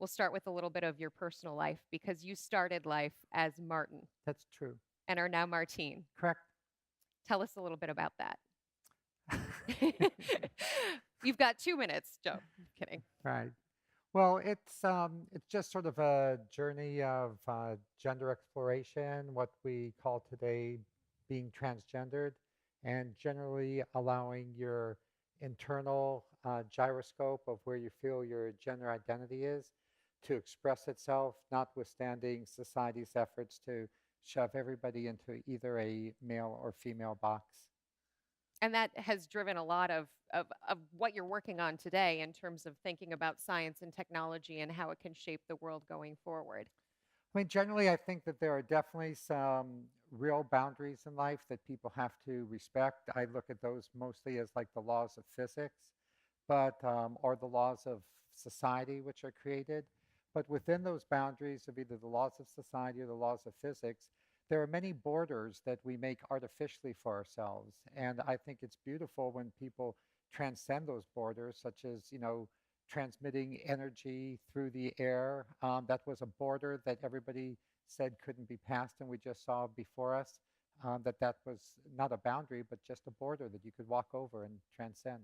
we'll start with a little bit of your personal life because you started life as Martin That's true. and are now Martine. Correct. Tell us a little bit about that. You've got 2 minutes, Joe. I'm kidding. Right. Well, it's just sort of a journey of gender exploration, what we call today being transgendered, and generally allowing your internal gyroscope of where you feel your gender identity is to express itself, notwithstanding society's efforts to shove everybody into either a male or female box. And that has driven a lot of what you're working on today in terms of thinking about science and technology and how it can shape the world going forward. I mean, generally, I think that there are definitely some real boundaries in life that people have to respect. I look at those mostly as like the laws of physics, but or the laws of society which are created. But within those boundaries of either the laws of society or the laws of physics, there are many borders that we make artificially for ourselves. And I think it's beautiful when people transcend those borders, such as, transmitting energy through the air. That was a border that everybody said couldn't be passed, and we just saw before us that was not a boundary, but just a border that you could walk over and transcend.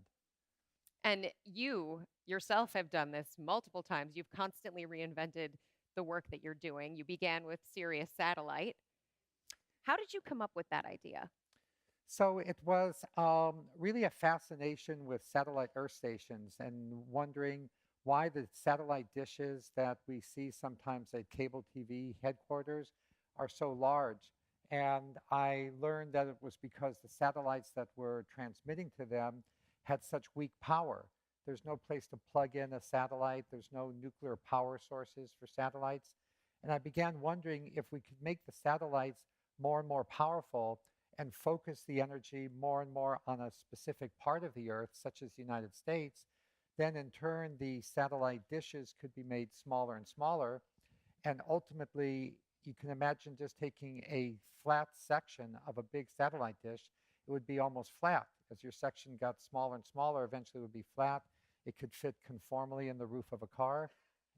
And you yourself have done this multiple times. You've constantly reinvented the work that you're doing. You began with Sirius Satellite. How did you come up with that idea? So it was really a fascination with satellite earth stations and wondering why the satellite dishes that we see sometimes at cable TV headquarters are so large. And I learned that it was because the satellites that were transmitting to them had such weak power. There's no place to plug in a satellite, there's no nuclear power sources for satellites. And I began wondering if we could make the satellites more and more powerful and focus the energy more and more on a specific part of the Earth, such as the United States, then in turn, the satellite dishes could be made smaller and smaller. And ultimately, you can imagine just taking a flat section of a big satellite dish, it would be almost flat. As your section got smaller and smaller, eventually it would be flat. It could fit conformally in the roof of a car.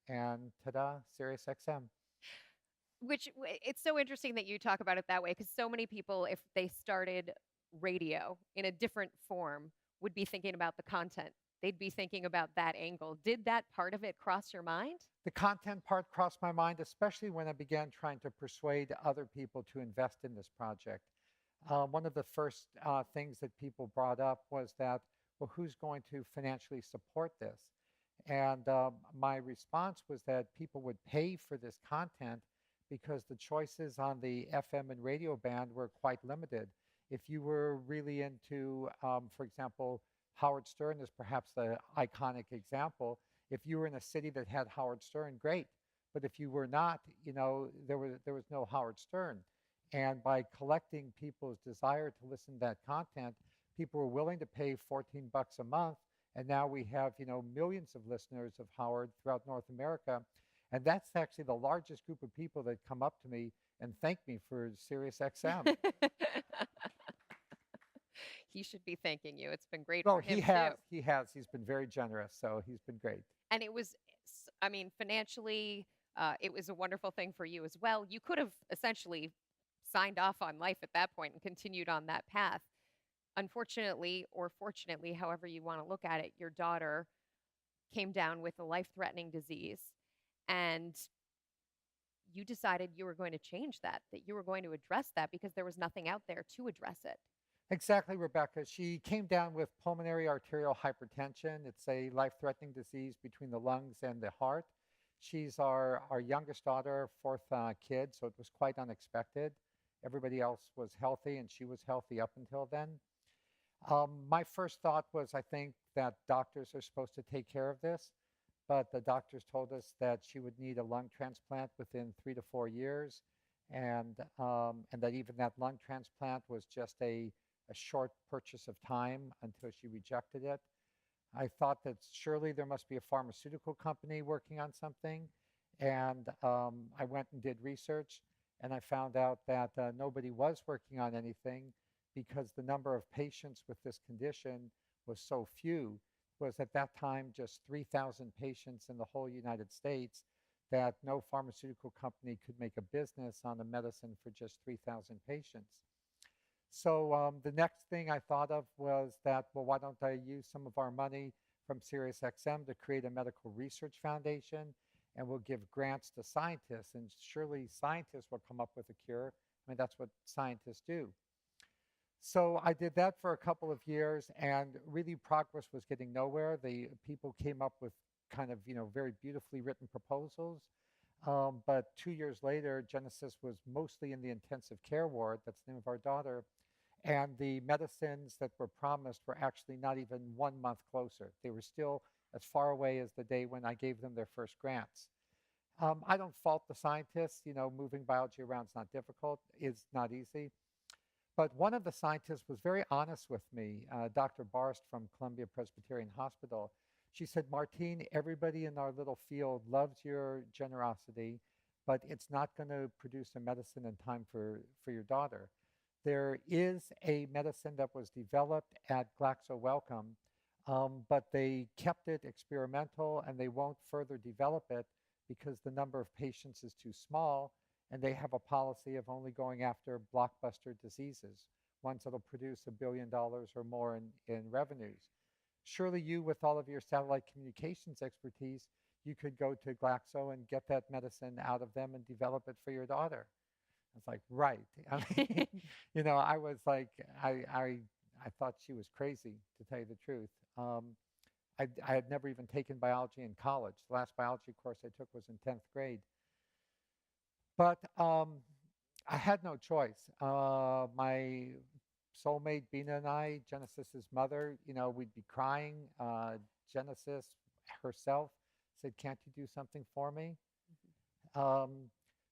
And ta-da, Sirius XM. It's so interesting that you talk about it that way because so many people, if they started radio in a different form, would be thinking about the content. They'd be thinking about that angle. Did that part of it cross your mind? The content part crossed my mind, especially when I began trying to persuade other people to invest in this project. One of the first things that people brought up was that, well, who's going to financially support this? And my response was that people would pay for this content because the choices on the FM and radio band were quite limited. If you were really into, for example, Howard Stern is perhaps the iconic example. If you were in a city that had Howard Stern, great. But if you were not, there was no Howard Stern. And by collecting people's desire to listen to that content, people were willing to pay 14 bucks a month. And now we have, millions of listeners of Howard throughout North America. And that's actually the largest group of people that come up to me and thank me for Sirius XM. He should be thanking you. It's been great Well, for him too. he has. He's been very generous, so he's been great. And it was, I mean, financially, it was a wonderful thing for you as well. You could have essentially signed off on life at that point and continued on that path. Unfortunately, or fortunately, however you want to look at it, your daughter came down with a life threatening disease. And you decided you were going to change that, that you were going to address that because there was nothing out there to address it. Exactly, Rebecca. She came down with pulmonary arterial hypertension. It's a life-threatening disease between the lungs and the heart. She's our youngest daughter, fourth kid, so it was quite unexpected. Everybody else was healthy, and she was healthy up until then. My first thought was, I think that doctors are supposed to take care of this, but the doctors told us that she would need a lung transplant within 3 to 4 years, and that even that lung transplant was just a short purchase of time until she rejected it. I thought that surely there must be a pharmaceutical company working on something, and I went and did research, and I found out that nobody was working on anything because the number of patients with this condition was so few was at that time just 3,000 patients in the whole United States, that no pharmaceutical company could make a business on a medicine for just 3,000 patients. So the next thing I thought of was that, well, why don't I use some of our money from SiriusXM to create a medical research foundation, and we'll give grants to scientists, and surely scientists will come up with a cure. I mean, that's what scientists do. So I did that for a couple of years, and really progress was getting nowhere. The people came up with kind of, very beautifully written proposals. But 2 years later, Genesis was mostly in the intensive care ward. That's the name of our daughter. And the medicines that were promised were actually not even 1 month closer. They were still as far away as the day when I gave them their first grants. I don't fault the scientists. Moving biology around is not difficult, it's not easy. But one of the scientists was very honest with me, Dr. Barst from Columbia Presbyterian Hospital. She said, Martine, everybody in our little field loves your generosity, but it's not going to produce a medicine in time for your daughter. There is a medicine that was developed at Glaxo Wellcome, but they kept it experimental and they won't further develop it because the number of patients is too small, and they have a policy of only going after blockbuster diseases, ones that'll produce $1 billion or more in revenues. Surely you, with all of your satellite communications expertise, you could go to Glaxo and get that medicine out of them and develop it for your daughter. It's like, right. I mean, I was like, I thought she was crazy, to tell you the truth. I had never even taken biology in college. The last biology course I took was in 10th grade. But I had no choice. My soulmate, Bina, and I, Genesis's mother, we'd be crying. Genesis herself said, can't you do something for me?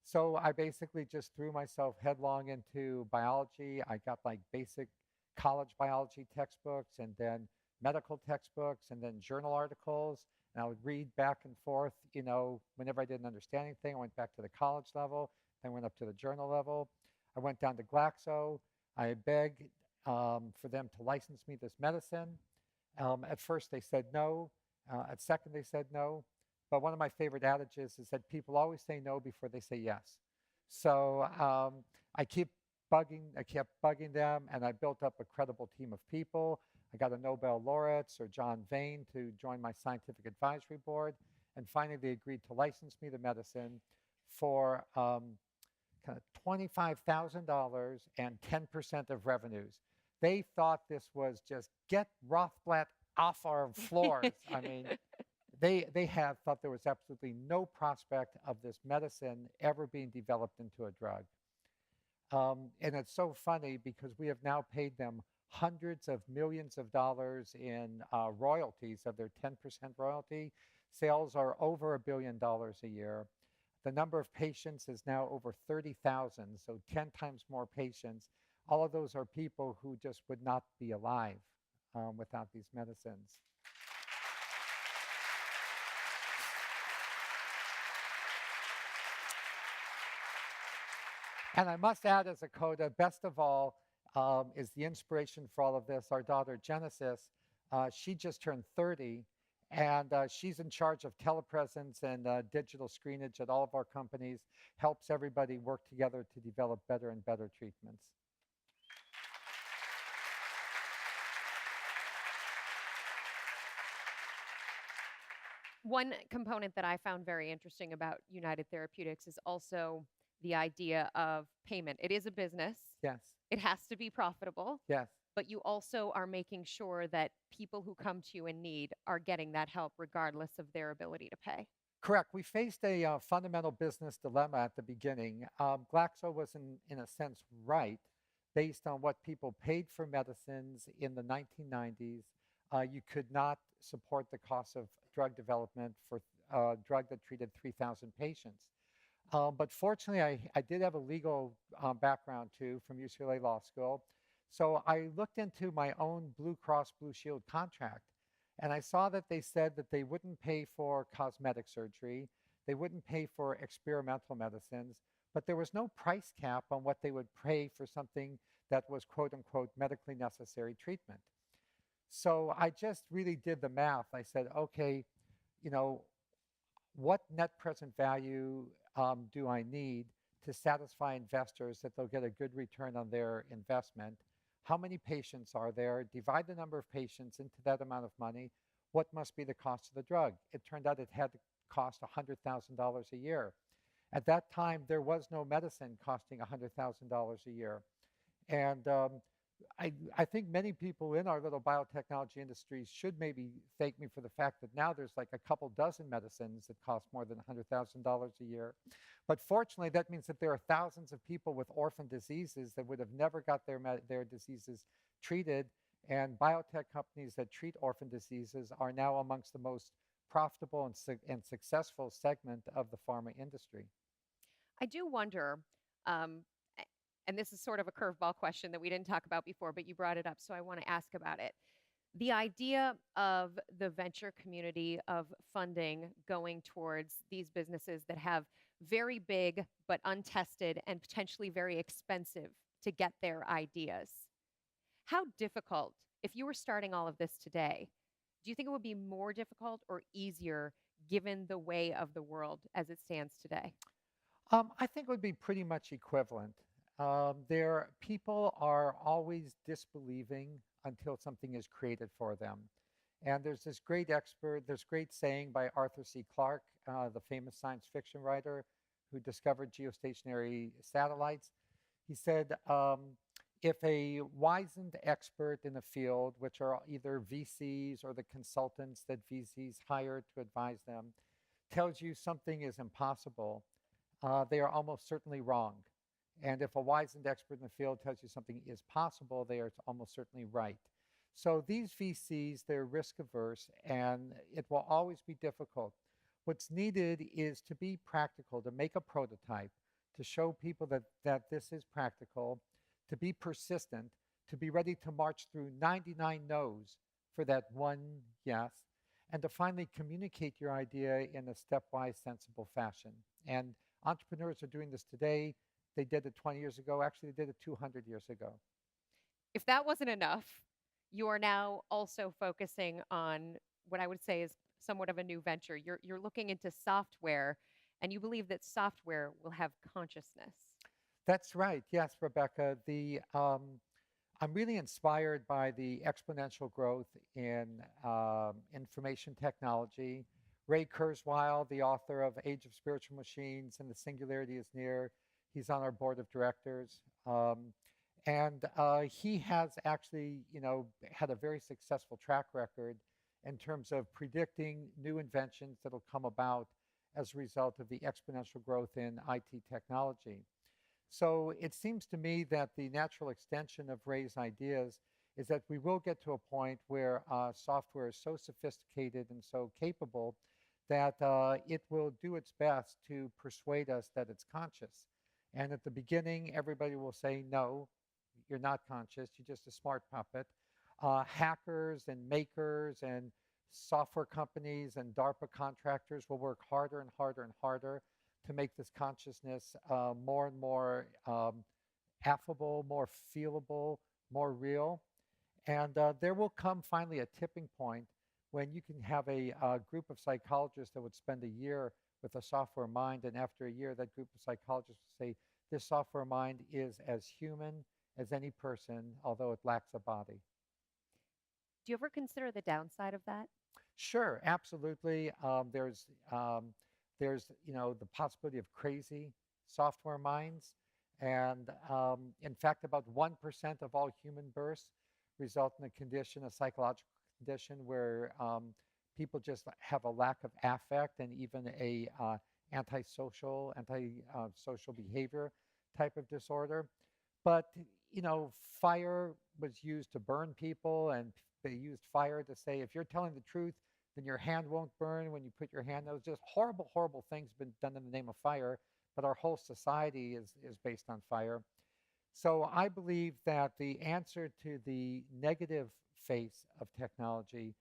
So I basically just threw myself headlong into biology. I got like basic college biology textbooks, and then medical textbooks, and then journal articles. And I would read back and forth, whenever I didn't understand anything. I went back to the college level, then went up to the journal level. I went down to Glaxo. I begged for them to license me this medicine. At first they said no. At second they said no. But one of my favorite adages is that people always say no before they say yes. So I kept bugging them, and I built up a credible team of people. I got a Nobel laureate, Sir John Vane, to join my scientific advisory board. And finally, they agreed to license me the medicine for kind of $25,000 and 10% of revenues. They thought this was just get Rothblatt off our floors. I mean, they had thought there was absolutely no prospect of this medicine ever being developed into a drug. And it's so funny because we have now paid them hundreds of millions of dollars in royalties of their 10% royalty. Sales are over $1 billion a year. The number of patients is now over 30,000, so 10 times more patients. All of those are people who just would not be alive without these medicines. And I must add, as a coda, best of all is the inspiration for all of this. Our daughter, Genesis, she just turned 30, and she's in charge of telepresence and digital screenage at all of our companies, helps everybody work together to develop better and better treatments. One component that I found very interesting about United Therapeutics is also the idea of payment. It is a business. Yes. It has to be profitable. Yes. But you also are making sure that people who come to you in need are getting that help regardless of their ability to pay. Correct. We faced a fundamental business dilemma at the beginning. Glaxo was, in a sense, right based on what people paid for medicines in the 1990s. You could not support the cost of drug development for a drug that treated 3,000 patients. But fortunately, I did have a legal background too from UCLA Law School. So I looked into my own Blue Cross Blue Shield contract, and I saw that they said that they wouldn't pay for cosmetic surgery, they wouldn't pay for experimental medicines, but there was no price cap on what they would pay for something that was quote unquote medically necessary treatment. So I just really did the math. I said, okay, you know, what net present value do I need to satisfy investors that they'll get a good return on their investment? How many patients are there? Divide the number of patients into that amount of money. What must be the cost of the drug? It turned out it had to cost $100,000 a year. At that time, there was no medicine costing $100,000 a year. And I think many people in our little biotechnology industry should maybe thank me for the fact that now there's like a couple dozen medicines that cost more than $100,000 a year. But fortunately, that means that there are thousands of people with orphan diseases that would have never got their diseases treated. And biotech companies that treat orphan diseases are now amongst the most profitable and successful segment of the pharma industry. I do wonder, um, a- and this is sort of a curveball question that we didn't talk about before, but you brought it up, so I want to ask about it. The idea of the venture community of funding going towards these businesses that have very big but untested and potentially very expensive to get their ideas. How difficult, if you were starting all of this today, do you think it would be more difficult or easier given the way of the world as it stands today? I think it would be pretty much equivalent. There, people are always disbelieving until something is created for them. And there's this great saying by Arthur C. Clarke, the famous science fiction writer who discovered geostationary satellites. He said, if a wizened expert in a field, which are either VCs or the consultants that VCs hire to advise them, tells you something is impossible, they are almost certainly wrong. And if a wizened expert in the field tells you something is possible, they are almost certainly right. So these VCs, they're risk averse and it will always be difficult. What's needed is to be practical, to make a prototype, to show people that this is practical, to be persistent, to be ready to march through 99 no's for that one yes, and to finally communicate your idea in a stepwise, sensible fashion. And entrepreneurs are doing this today. They did it 20 years ago. Actually, they did it 200 years ago. If that wasn't enough, you are now also focusing on what I would say is somewhat of a new venture. You're looking into software and you believe that software will have consciousness. That's right. Yes, Rebecca. I'm really inspired by the exponential growth in information technology. Ray Kurzweil, the author of Age of Spiritual Machines and The Singularity is Near, he's on our board of directors. And he has actually, had a very successful track record in terms of predicting new inventions that'll come about as a result of the exponential growth in IT technology. So it seems to me that the natural extension of Ray's ideas is that we will get to a point where software is so sophisticated and so capable that it will do its best to persuade us that it's conscious. And at the beginning, everybody will say, no, you're not conscious, you're just a smart puppet. Hackers and makers and software companies and DARPA contractors will work harder and harder and harder to make this consciousness more and more affable, more feelable, more real. And there will come finally a tipping point when you can have a group of psychologists that would spend a year with a software mind, and after a year, that group of psychologists would say, this software mind is as human as any person, although it lacks a body. Do you ever consider the downside of that? Sure, absolutely. There's the possibility of crazy software minds, and in fact, about 1% of all human births result in a condition, a psychological condition where people just have a lack of affect and even a antisocial behavior type of disorder. But fire was used to burn people, and they used fire to say, if you're telling the truth, then your hand won't burn when you put your hand. Those just horrible, horrible things been done in the name of fire. But our whole society is based on fire. So I believe that the answer to the negative face of technology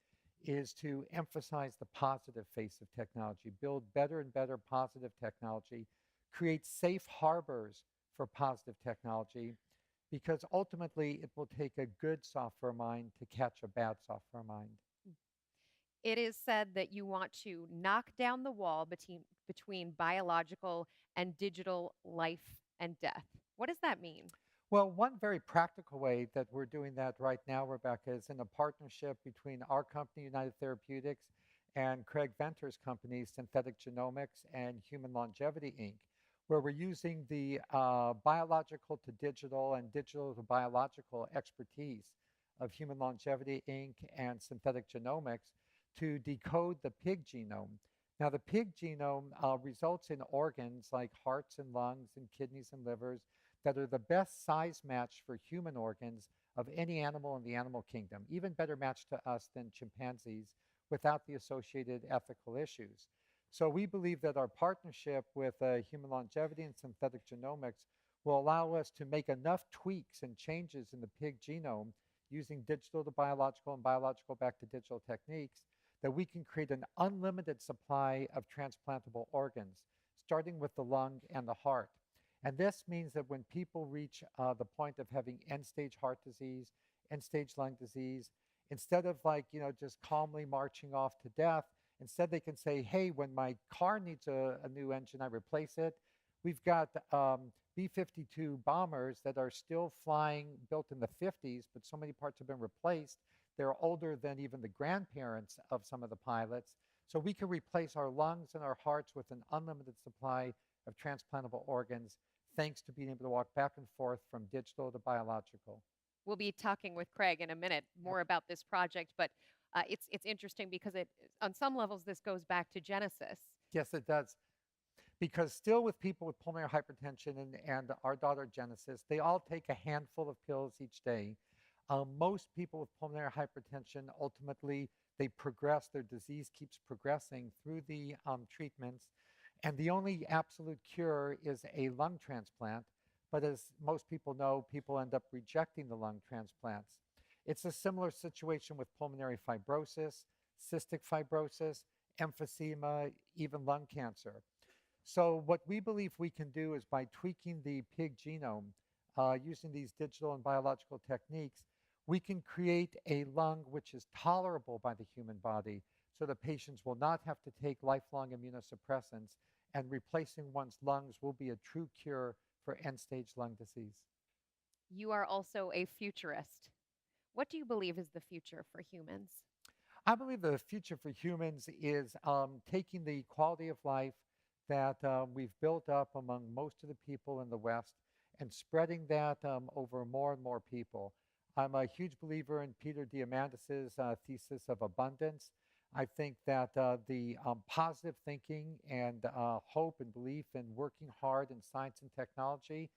is to emphasize the positive face of technology, build better and better positive technology, create safe harbors for positive technology, because ultimately it will take a good software mind to catch a bad software mind. It is said that you want to knock down the wall between biological and digital life and death. What does that mean? Well, one very practical way that we're doing that right now, Rebecca, is in a partnership between our company, United Therapeutics, and Craig Venter's company, Synthetic Genomics and Human Longevity Inc., where we're using the biological to digital and digital to biological expertise of Human Longevity Inc. and Synthetic Genomics to decode the pig genome. Now, the pig genome results in organs like hearts and lungs and kidneys and livers that are the best size match for human organs of any animal in the animal kingdom, even better matched to us than chimpanzees without the associated ethical issues. So we believe that our partnership with Human Longevity and Synthetic Genomics will allow us to make enough tweaks and changes in the pig genome using digital to biological and biological back to digital techniques that we can create an unlimited supply of transplantable organs, starting with the lung and the heart. And this means that when people reach the point of having end stage heart disease, end stage lung disease, instead of like, just calmly marching off to death, instead they can say, hey, when my car needs a new engine, I replace it. We've got B-52 bombers that are still flying, built in the 50s, but so many parts have been replaced. They're older than even the grandparents of some of the pilots. So we can replace our lungs and our hearts with an unlimited supply of transplantable organs, thanks to being able to walk back and forth from digital to biological. We'll be talking with Craig in a minute Yep. more about this project, but it's interesting because on some levels this goes back to Genesis. Yes, it does. Because still with people with pulmonary hypertension and our daughter Genesis, they all take a handful of pills each day. Most people with pulmonary hypertension ultimately they progress, their disease keeps progressing through the treatments, and the only absolute cure is a lung transplant. But as most people know, people end up rejecting the lung transplants. It's a similar situation with pulmonary fibrosis, cystic fibrosis, emphysema, even lung cancer. So what we believe we can do is by tweaking the pig genome, using these digital and biological techniques, we can create a lung which is tolerable by the human body so that patients will not have to take lifelong immunosuppressants, and replacing one's lungs will be a true cure for end-stage lung disease. You are also a futurist. What do you believe is the future for humans? I believe the future for humans is taking the quality of life that we've built up among most of the people in the West and spreading that over more and more people. I'm a huge believer in Peter Diamandis's thesis of abundance. I think that the positive thinking and hope and belief in working hard in science and technology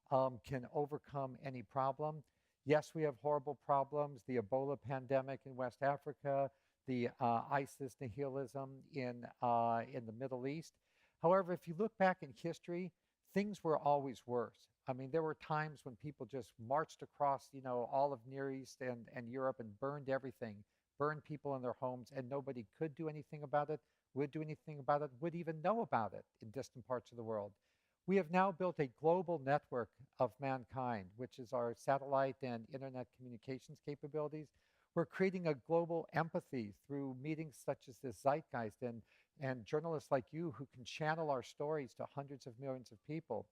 can overcome any problem. Yes, we have horrible problems, the Ebola pandemic in West Africa, the ISIS nihilism in the Middle East. However, if you look back in history, things were always worse. I mean, there were times when people just marched across, all of Near East and Europe and burned everything, burned people in their homes, and nobody could do anything about it, would do anything about it, would even know about it in distant parts of the world. We have now built a global network of mankind, which is our satellite and internet communications capabilities. We're creating a global empathy through meetings such as this Zeitgeist and journalists like you who can channel our stories to hundreds of millions of people.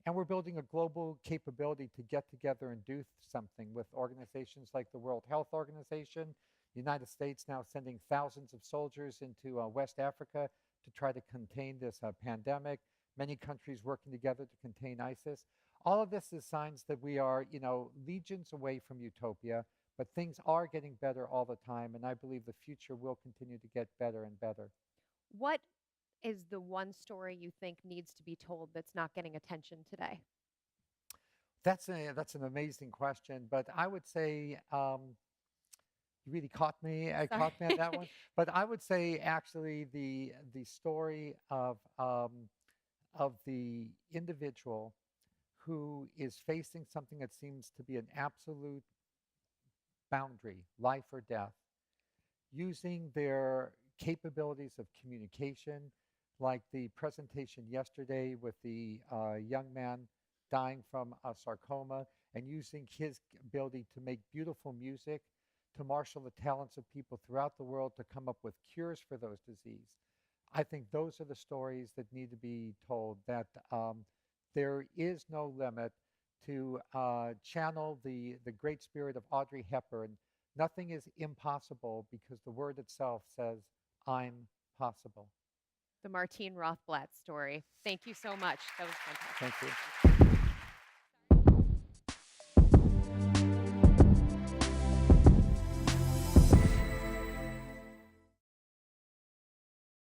And we're building a global capability to get together and do something with organizations like the World Health Organization, the United States now sending thousands of soldiers into West Africa to try to contain this pandemic, many countries working together to contain ISIS. All of this is signs that we are, legions away from utopia, but things are getting better all the time, and I believe the future will continue to get better and better. What is the one story you think needs to be told that's not getting attention today? That's an amazing question, but I would say you really caught me. I Sorry. caught me on that one. But I would say actually the story of the individual who is facing something that seems to be an absolute boundary, life or death, using their capabilities of communication, like the presentation yesterday with the young man dying from a sarcoma, and using his ability to make beautiful music to marshal the talents of people throughout the world to come up with cures for those diseases. I think those are the stories that need to be told, that there is no limit to channel the great spirit of Audrey Hepburn. Nothing is impossible because the word itself says, I'm possible. The Martine Rothblatt story. Thank you so much. That was Thank fantastic. you. Thank you.